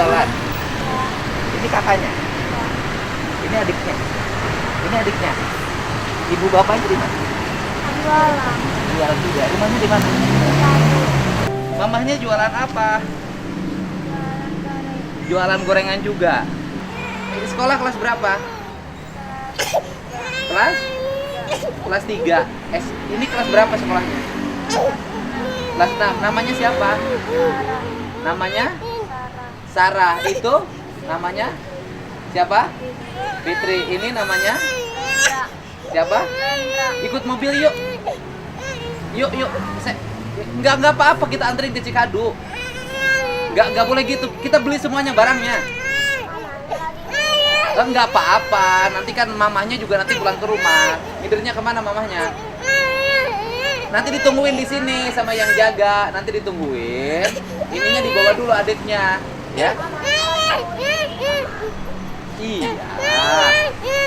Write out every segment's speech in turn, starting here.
jualan. Ini kakaknya. Ini adiknya. Ini adiknya. Ibu bapaknya di mana? Jualan. Jualan juga. Rumahnya di mana? Mamahnya jualan apa? Jualan gorengan juga. Ini sekolah kelas berapa? Kelas 3. Ini kelas berapa sekolahnya? Kelas 6. Namanya siapa? Namanya? Sarah. Itu namanya? Siapa? Fitri. Ini namanya? Siapa? Ikut mobil yuk. Yuk. Enggak apa-apa, kita anterin ke Cikadu. Enggak boleh gitu. Kita beli semuanya barangnya. Enggak apa-apa. Nanti kan mamahnya juga nanti pulang ke rumah. Tidurnya kemana mamahnya? Nanti ditungguin di sini sama yang jaga. Nanti ditungguin. Ininya dibawa dulu adiknya, ya. Iya.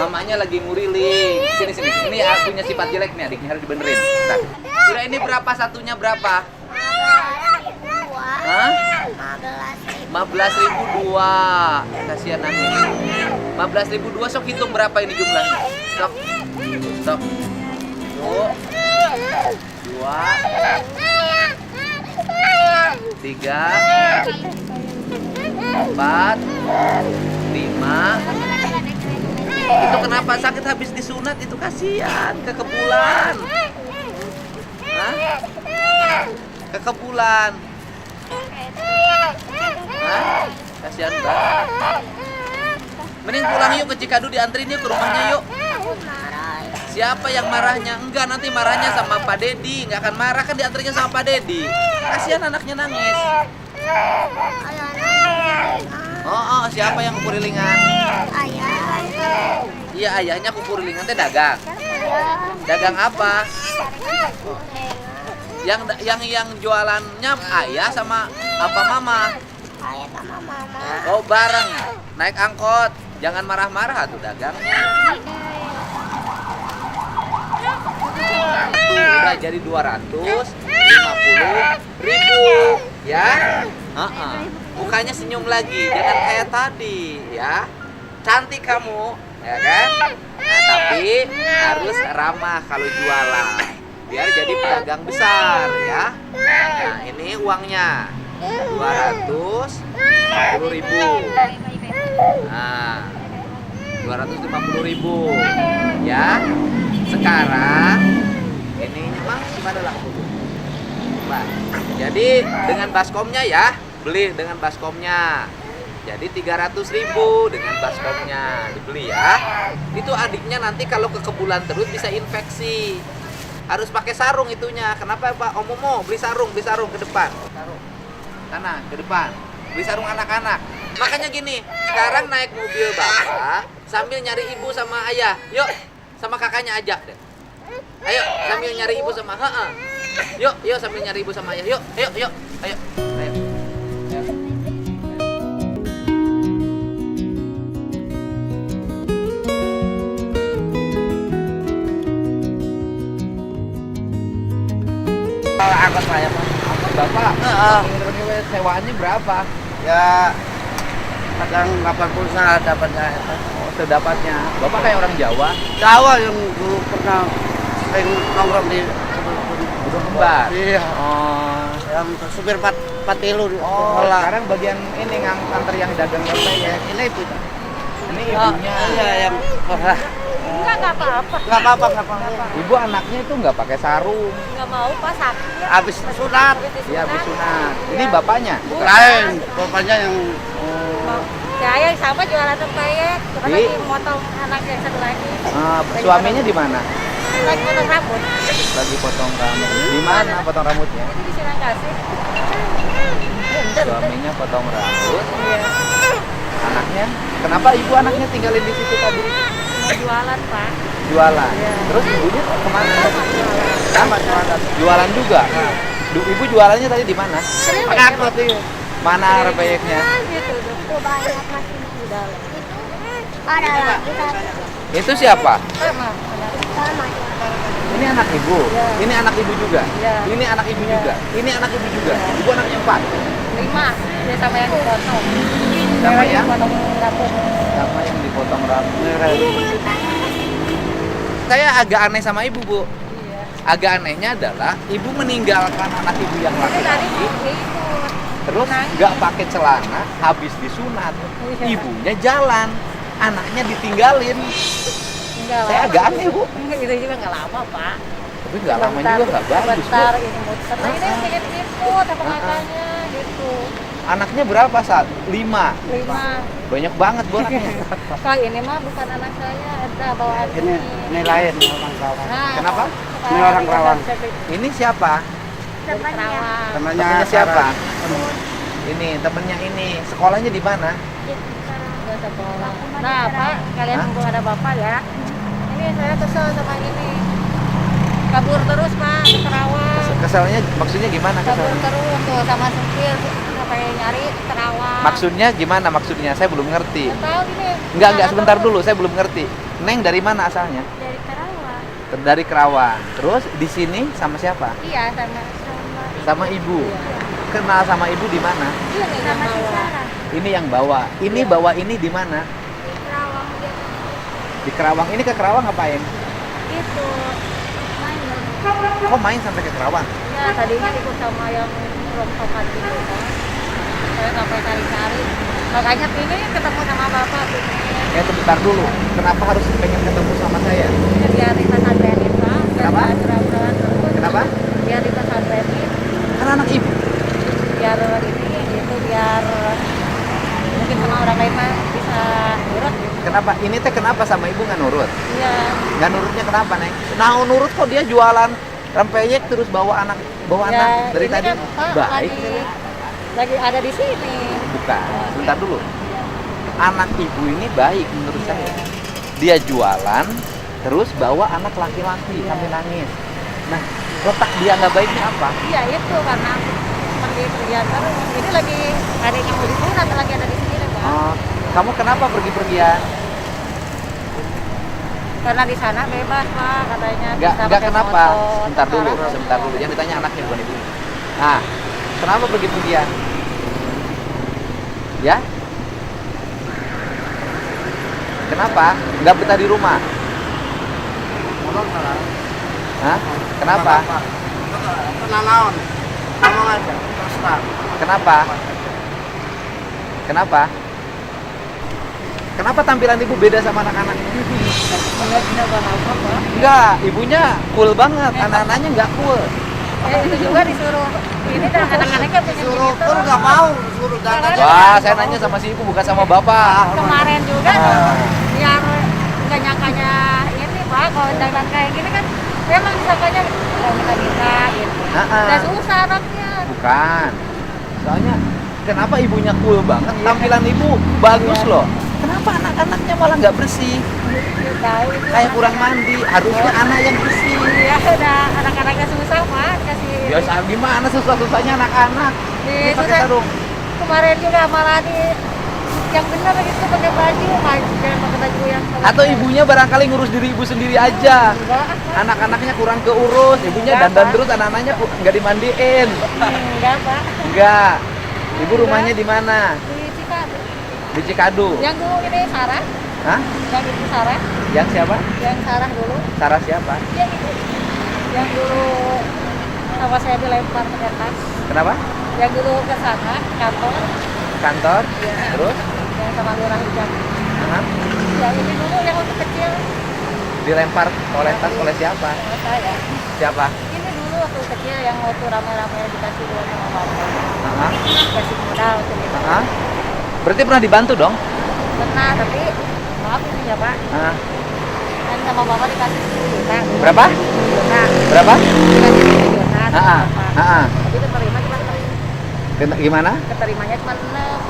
Mamanya lagi nguriling. Sini. Ini punya sifat jelek nih adiknya, harus dibenerin. Bentar. Kira ini berapa satunya berapa? Hah? 15.000 dua. Kasihan nangis. 15.000 dua, sok hitung berapa ini jumlahnya. Sok. 2 3 4 5. Itu kenapa sakit habis disunat itu, kasihan kekebulan. Hah? Kekebulan. Hah? Kasihan banget. Mending pulang yuk ke Cikadu, dianterin yuk ke rumahnya yuk. Siapa yang marahnya? Enggak, nanti marahnya sama Pak Dedi. Enggak akan marah, kan dianterinnya sama Pak Dedi. Kasihan anaknya nangis. Oh, siapa yang kupurilingan? Iya, ayahnya kupurilingan teh dagang. Dagang apa? Yang jualannya ayah sama apa mama? Ayah sama mama. Oh, bareng. Naik angkot. Jangan marah-marah tuh dagangnya. Udah jadi 250.000 ya. Mukanya senyum lagi, jangan kayak tadi ya. Cantik kamu, ya kan? Nah, tapi harus ramah kalau jualan, biar jadi pedagang besar ya. Nah, ini uangnya 250.000. Nah, 250.000 ya. Sekarang ini memang gimana lah Mbak. Jadi dengan baskomnya ya, beli dengan baskomnya. Jadi 300.000 dengan baskomnya dibeli ya. Itu adiknya nanti kalau kekebulan terus bisa infeksi. Harus pakai sarung itunya. Kenapa Pak? Om Momo beli sarung ke depan. Sana ke depan. Beli sarung anak-anak. Makanya gini, sekarang naik mobil Bapak sambil nyari ibu sama ayah. Yuk, sama kakaknya ajak deh. Ayo, sambil nyari ibu sama Yuk sambil nyari ibu sama ayah. Ayo. Angkot saya Pak. Bapak, sewaannya berapa? Ya kadang 80 saya dapatnya itu. Oh, sedapatnya. Bapak kayak orang Jawa. Jawa yang dulu pernah sering nongkrong di Gunung Kembar. Iya. Oh. Yang supir patilu. Oh, sekarang bagian ini nganter yang dagang bapak ya. Ini ibu. Ini ibunya. Iya yang Enggak apa-apa. nggak apa-apa. Ibu anaknya itu nggak pakai sarung. Enggak mau Pak, sakit. Habis sunat. Iya, habis sunat. Ini bapaknya. Lain bapaknya yang Saya sama jualan pempek. Cuma Di? lagi motong anak yang satu lagi. Suaminya di mana? Lagi potong rambut. Lagi potong rambut. Di mana potong rambutnya? Itu di Sinangkasih. Suaminya potong rambut. Anaknya? Kenapa ibu anaknya tinggalin di situ tadi? Mau jualan Pak. Jualan. Iya. Terus ibunya kemana? sama jualan. Jualan juga. Ibu jualannya tadi di mana? Pengangkut itu. Mana repeyeknya? Gitu. Tuh banyak masih Di dalam. ada lagi satu Itu siapa? Sama. sama. Ini anak ibu. Iya. Ini anak ibu juga. Iya. Ini anak ibu Iya. juga. Ini anak ibu juga. Ibu anaknya 4. 5. Dia sama yang dipotong. Sama yang potong rambut. sama yang dipotong rambut. Saya agak aneh sama ibu, Bu. Iya. Agak anehnya adalah ibu meninggalkan anak ibu yang Tapi tadi laki-laki, mau ikut. terus nangis. nggak pakai celana, habis disunat, Iya. ibunya jalan, anaknya ditinggalin. Enggak Saya lama. agak aneh, Bu. Enggak, itu juga nggak lama, Pak. Tapi nggak lama juga nggak bagus, Bu. Bentar ini muter. Nah, ini pengen ikut apa Ah, ah. kakaknya gitu. Anaknya berapa saat? 5. 5. Banyak banget, Bu, anaknya. Kalau ini mah bukan anak saya, ada bawaan Ini lain orang Kerawang. Nah, Kenapa? sekarang Ini orang Kerawang. Ini siapa? Temannya. Kerawang. Temennya siapa? Sarah. Ini, temennya ini. Sekolahnya di mana? Nggak sekolah. Nah, Pak, kalian Hah? mumpung ada Bapak ya. Ini saya kesel sama ini. Kabur terus, Pak, ke Kerawang. Keselnya maksudnya gimana Kabur keselnya? terus tuh sama supir sampai nyari ke Kerawang. Maksudnya gimana maksudnya? Saya belum ngerti. Nggak tahu ini. Enggak, Nggak sebentar tahu. dulu, saya belum ngerti. Neng dari mana asalnya? Dari Karawang. Dari Kerawang. Terus di sini sama siapa? Iya, sama Sama ibu. Iya. Kenal sama ibu di mana? Ini Sama si bawa. Sarah. Ini yang bawa. Ini bawa ini di mana? Di Karawang dia Di Kerawang. Ini ke Kerawang ngapain? itu main. Kok main sampai ke Kerawang? Ya, tadinya ikut sama yang rongsokan gitu kan. Saya sampai cari-cari. Makanya pingin ketemu sama Bapak, pingin. Ya sebentar dulu. Kenapa harus pengen ketemu sama saya? Biar dipesantrenin, Pak. Kenapa? Berbulan terus. Kenapa? Biar dipesantrenin. Kan anak ibu. Biar ini gitu, biar mungkin sama orang lain mah bisa nurut gitu. Kenapa? Ini teh kenapa sama ibu nggak nurut? Iya. Nggak nurutnya kenapa, Neng? Nah, nurut kok dia jualan rempeyek terus bawa anak Ya, dari ini tadi kan, Pak, baik. lagi ada di sini. Bukan. Sebentar dulu. Anak ibu ini baik menurut saya. Dia jualan terus bawa anak laki-laki sampai nangis. Nah, letak dia nggak baiknya apa? Iya, itu karena pergi pergian terus. Ini lagi adanya mau disunat, lagi ada di sini, Pak. Oh, kamu kenapa pergi-pergian? Karena di sana bebas, Pak, katanya. Bisa Nggak pakai kenapa? motor. Sebentar dulu. Yang ditanya anaknya bukan ibu. Nah, kenapa pergi-pergian? Ya? Kenapa? Nggak betah di rumah? Ngomong salah. Hah? Kenapa? Tenang naon. Ngomong aja. Terus terang. Kenapa? Kenapa? Kenapa tampilan ibu beda sama anak-anak? Enggak bisa apa, Pak. Enggak, ibunya cool banget, anak-anaknya nggak cool. Itu juga disuruh ini dan anak-anaknya pengen Suruh gitu. pun nggak mau. Suruh dandan. Wah, saya nanya sama si ibu bukan sama bapak. Kemarin juga Ah. tuh biar nggak nyangkanya ini, Pak, kalau dandan kayak gini kan memang sangkanya oh kita gitu. Ah. Udah susah anaknya. Bukan. Soalnya kenapa ibunya cool banget? Tampilan ibu bagus loh. Kenapa anak-anaknya malah nggak bersih? Ya, tahu itu. Kayak kurang mandi. Harusnya anak yang bersih. Ya udah anak-anaknya susah, Pak, kasih Biasa gimana susah-susahnya anak-anak? Ini pakai susah. sarung. Kemarin juga malah di yang benar gitu pakai baju, jangan pakai baju yang Atau ibunya barangkali ngurus diri ibu sendiri aja. enggak, Anak-anaknya kurang keurus, ibunya Enggak, dandan Pak. terus, anak-anaknya nggak dimandiin. enggak, Pak. Enggak. Ibu rumahnya di mana? Di Cikadu. Di Cikadu. Yang dulu ini Sarah, Hah? yang itu Sarah, Yang siapa? yang Sarah dulu, Sarah siapa? yang itu, yang dulu sama saya dilempar ke atas, Kenapa? yang dulu ke sana kantor, Kantor. ya. Terus? Yang sama lurah hujan. Hah? Yang ini dulu yang waktu kecil, Dilempar oleh tas oleh siapa? sama saya. Siapa? Ini dulu waktu kecil yang waktu rame-rame dikasih uang sama bapak, Hah? dikasih modal untuk itu. Hah? Berarti pernah dibantu dong? Pernah, tapi maaf ini ya Pak, Hah? kan sama bapak dikasih 10 juta. Berapa? 10 juta. Berapa? Dikasih 10 juta sama Ah, bapak. ah. Tapi keterima cuma 3. Gimana? Keterimanya cuma 6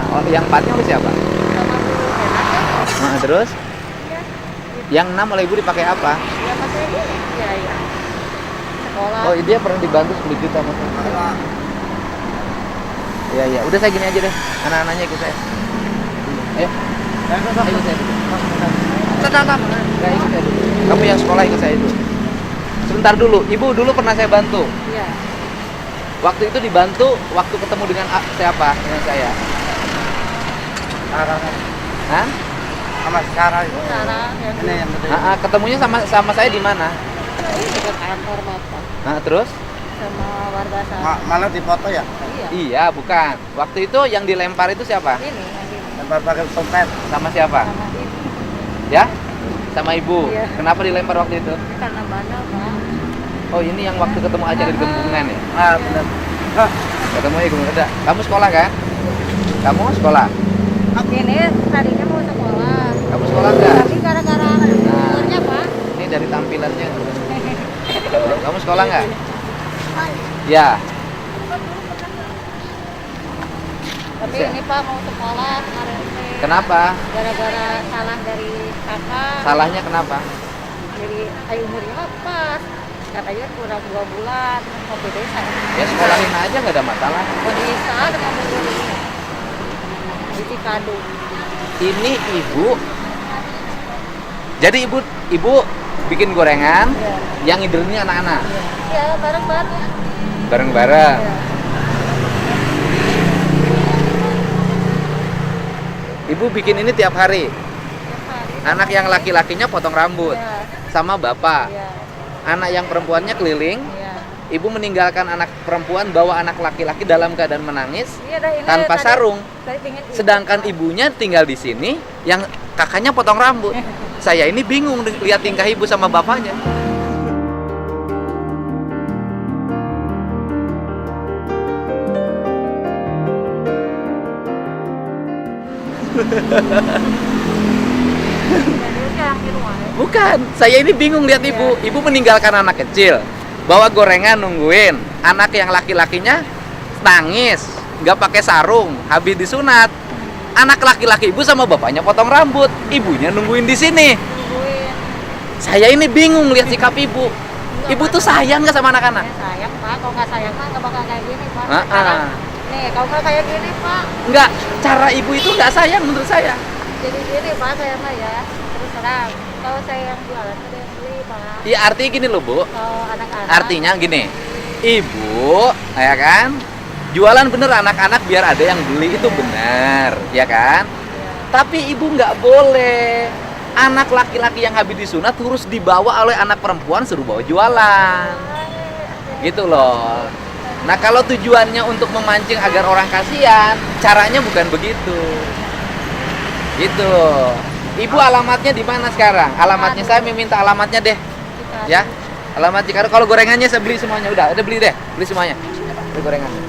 Oh, yang 4-nya oleh siapa? sama guru enak ya. Terus? Iya. Yang 6 oleh ibu dipakai apa? Ya pakai ini. Ya, ya. Sekolah. Oh, dia pernah dibantu 10 juta mas. Iya, iya. Udah saya gini aja deh. Anak-anaknya ikut saya. Ayo. Ayo ikut saya dulu. Nggak, ikut saya dulu. Kamu yang sekolah ikut saya dulu. Sebentar dulu. Ibu dulu pernah saya bantu. Iya. Waktu itu dibantu waktu ketemu dengan siapa? Dengan saya. Sekarang Hah? sama sekarang itu. Sekarang yang Ini yang gede. Ketemunya sama saya di mana? di dekat kantor bapak Terus? sama warga sana. Malah di foto ya? Iya. Iya, bukan. Waktu itu yang dilempar itu siapa? Ini yang ini Lempar pakai dompet. Sama siapa? sama ini. Ya? Sama ibu. Iya. Kenapa dilempar waktu itu? Ini karena bandel pak. Oh, ini yang waktu ketemu acara di Gembungan ya? Ah, benar. Hah, Ketemu di Gembungan. Udah. Kamu sekolah kan? Kamu sekolah? Ini tadinya mau sekolah. Kamu sekolah enggak? Tapi gara-gara umurnya pak. Ini dari tampilannya. Kamu sekolah nggak? Ya. Tapi Bisa. ini pak mau sekolah kemarin teh. Kenapa? Gara-gara salah dari kakak. Salahnya kenapa? Jadi ayo umurnya mah pas. Katanya kurang 2 bulan. Kopi desa. Ya sekolahin aja nggak ada masalah. Oh bisa dengan mobil ini. Di Cikadu. Ini ibu. Jadi ibu bikin gorengan, Iya. yang ngidernya anak-anak. Iya bareng-bareng. Bareng-bareng. Iya. Ibu bikin ini tiap hari. Tiap hari. Anak yang laki-lakinya potong rambut Iya. sama bapak. Iya. Anak yang perempuannya keliling. Iya. Ibu meninggalkan anak perempuan bawa anak laki-laki dalam keadaan menangis Iya dah ini tanpa tadi- sarung. tadi pingin ibu. Sedangkan ibunya tinggal di sini, yang kakaknya potong rambut. Saya ini bingung lihat tingkah ibu sama bapaknya. Jadi sekarang di rumah ya. Bukan, saya ini bingung lihat ibu. Ibu meninggalkan anak kecil, bawa gorengan nungguin. Anak yang laki-lakinya nangis, nggak pakai sarung, habis disunat. Anak laki-laki ibu sama bapaknya potong rambut, ibunya nungguin di sini. Tungguin. Saya ini bingung lihat sikap ibu. Ibu tuh sayang nggak sama anak-anak? Sayang pak, kalau nggak sayang mah nggak bakal kayak gini pak. Ah, ah. Sekarang, nih kalau nggak kayak gini pak, Nggak, cara ibu itu nggak sayang menurut saya. jadi gini pak saya mah ya. Terus terang, kalau saya yang jualan ada yang beli pak. Ya artinya gini loh bu, Kalau anak-anak. artinya gini, ibu, ya kan, jualan bener anak-anak biar ada yang beli itu benar, ya kan? Iya. Tapi ibu nggak boleh anak laki-laki yang habis disunat terus dibawa oleh anak perempuan suruh bawa jualan, gitu loh. Nah kalau tujuannya untuk memancing agar orang kasihan, caranya bukan begitu, gitu. Ibu alamatnya di mana sekarang? Alamatnya saya minta alamatnya deh, Kita- ya. Alamat Cikarang. Kalau gorengannya saya beli semuanya, udah beli deh, beli semuanya. Beli gorengannya.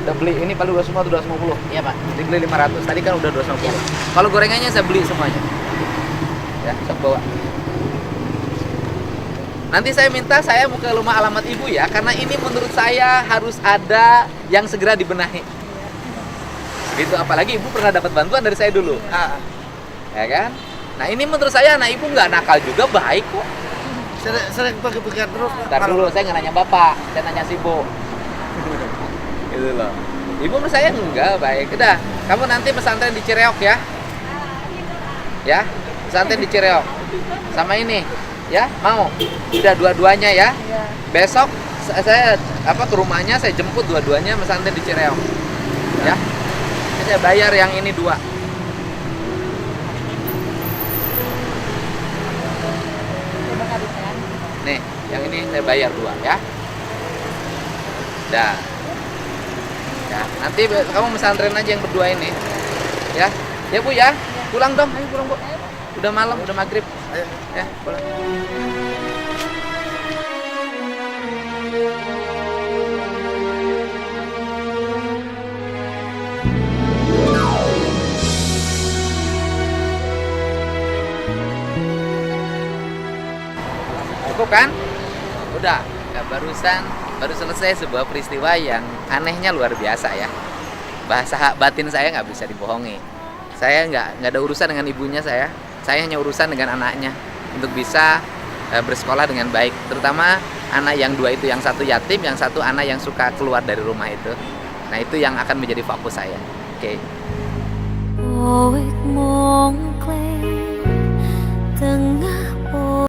Udah beli. Ini paling udah semua tuh 250. Iya pak. Dibeli 500. Tadi kan udah 250. Kalau gorengannya saya beli semuanya. Ya, sok bawa. Nanti saya minta saya mau ke rumah alamat ibu ya, karena ini menurut saya harus ada yang segera dibenahi. Gitu. Apalagi ibu pernah dapat bantuan dari saya dulu. Ya kan? Nah ini menurut saya anak ibu nggak nakal juga, baik kok. Sering pergi-pergi terus. Ntar dulu, saya nggak nanya bapak, saya nanya si Bu. Gitu loh. Ibu menurut saya enggak, baik. Udah, kamu nanti pesantren di Cireok ya. Ya, pesantren di Cireok. Sama ini, ya, mau? Udah dua-duanya ya. Iya. Besok saya ke rumahnya, saya jemput dua-duanya pesantren di Cireok. Ya. Saya bayar yang ini 2. Coba kalian. Nih, yang ini saya bayar 2 ya. Dah. Ya, nanti kamu pesantren aja yang berdua ini. Ya. Ya Bu ya. Pulang dong, ayo pulang Bu. Udah malam, udah maghrib. Ayo. Ya, pulang. Cukup kan? Udah. Ya, baru selesai sebuah peristiwa yang anehnya luar biasa ya. Bahasa batin saya nggak bisa dibohongi. Saya nggak ada urusan dengan ibunya saya hanya urusan dengan anaknya untuk bisa bersekolah dengan baik. Terutama anak yang 2 itu, yang satu yatim, yang satu anak yang suka keluar dari rumah itu. Nah itu yang akan menjadi fokus saya. Oke. Ô ích mong quê